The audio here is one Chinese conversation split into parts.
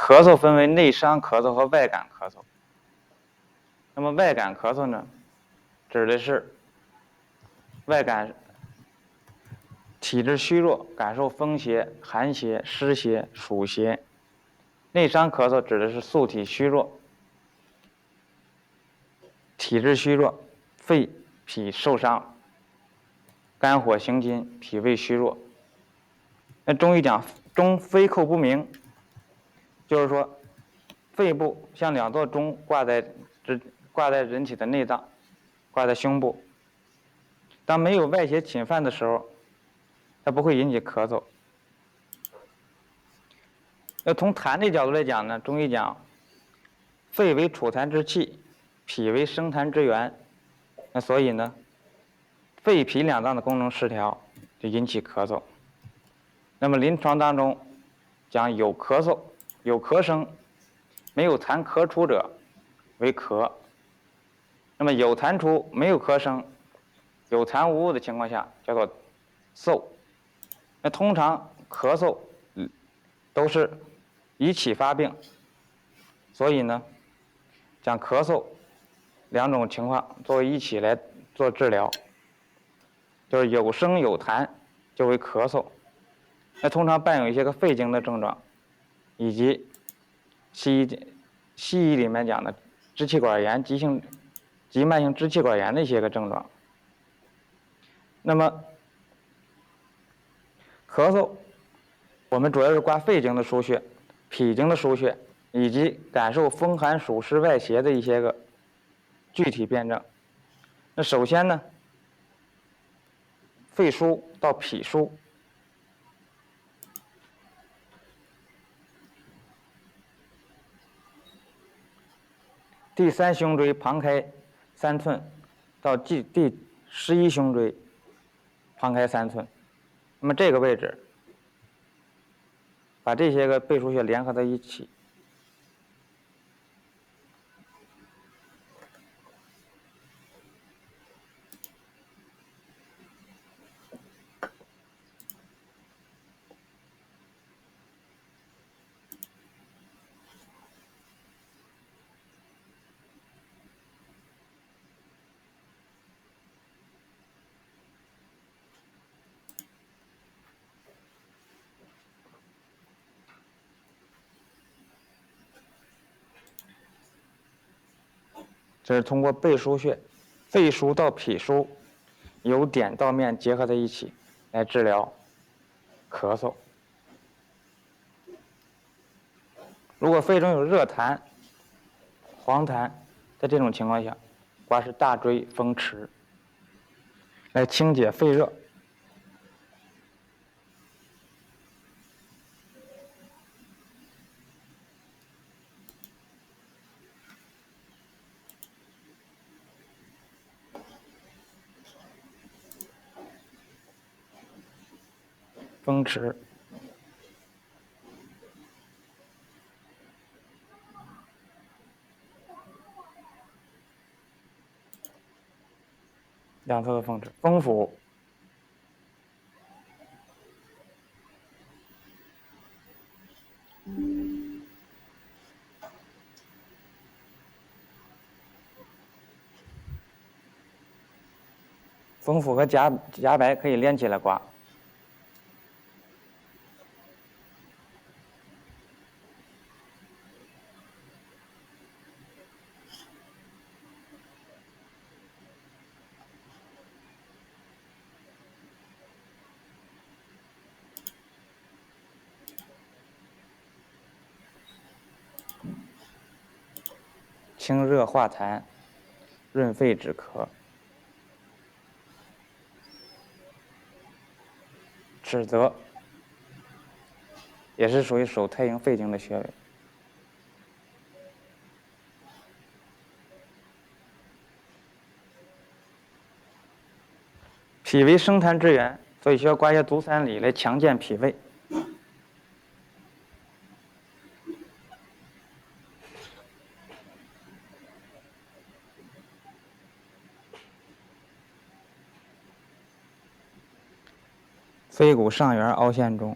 咳嗽分为内伤咳嗽和外感咳嗽。那么外感咳嗽呢，指的是外感体质虚弱，感受风邪、寒邪、湿邪、暑邪。内伤咳嗽指的是素体虚弱，体质虚弱，肺脾受伤，肝火行金，脾胃虚弱。那中医讲中非寇不明，就是说肺部像两座钟挂在人体的内脏，挂在胸部。当没有外邪侵犯的时候，它不会引起咳嗽。那从痰的角度来讲呢，中医讲肺为储痰之器，脾为生痰之源。那所以呢，肺脾两脏的功能失调就引起咳嗽。那么临床当中讲有咳嗽、有咳声，没有痰咳出者为咳。那么有痰出没有咳声，有痰无物的情况下叫做嗽。那通常咳嗽都是一起发病，所以呢，讲咳嗽两种情况作为一起来做治疗，就是有声有痰就为咳嗽。那通常伴有一些个肺经的症状，以及西医里面讲的支气管炎、急慢性支气管炎的一些个症状。那么咳嗽，我们主要是挂肺经的腧穴、脾经的腧穴，以及感受风寒暑湿外邪的一些个具体辩证。那首先呢，肺腧到脾腧，第3胸椎旁开3寸到第11胸椎旁开3寸。那么这个位置，把这些个背腧穴联合在一起，这是通过背腧穴、肺腧到脾腧，由点到面结合在一起来治疗咳嗽。如果肺中有热痰、黄痰，在这种情况下，刮是大椎风池，来清解肺热。风池，两侧的风池，风府，风府和夹白可以连起来刮。清热化痰，润肺止咳。尺泽也是属于手太阴肺经的穴位。脾为生痰之源，所以需要刮一些足三里来强健脾胃。腓骨上缘凹陷中，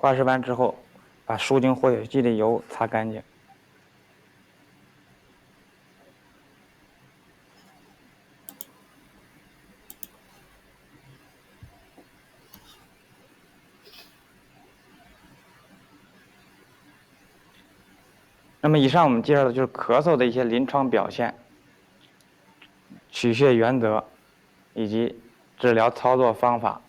刮拭完之后，把输精活血剂的油擦干净。那么以上我们介绍的就是咳嗽的一些临床表现、取穴原则以及治疗操作方法。